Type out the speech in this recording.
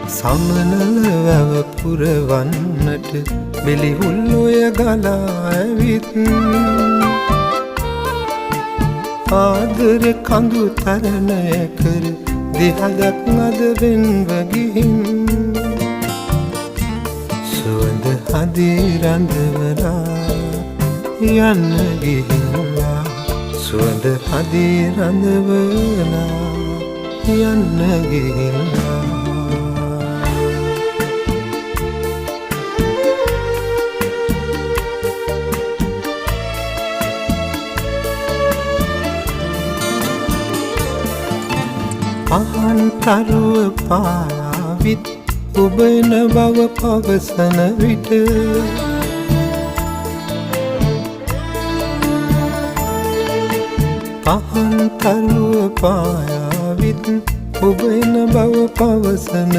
සමනල වැව පුරවන්නට බෙලිහුල් ඔය ගලා ඇවිත් ආදර කඳු තරණය කර දිහදක් අද වෙන්ව ගිහින් සුවඳ හදේ රඳවලා යන්න ගිහිල්ලා සුවඳ හදේ රඳවලා යන්න ගිහිල්ලා පහන් තරුව පාවිත් ඔබන බව පවසන විට පහන් තරුව පාවිත් ඔබන බව පවසන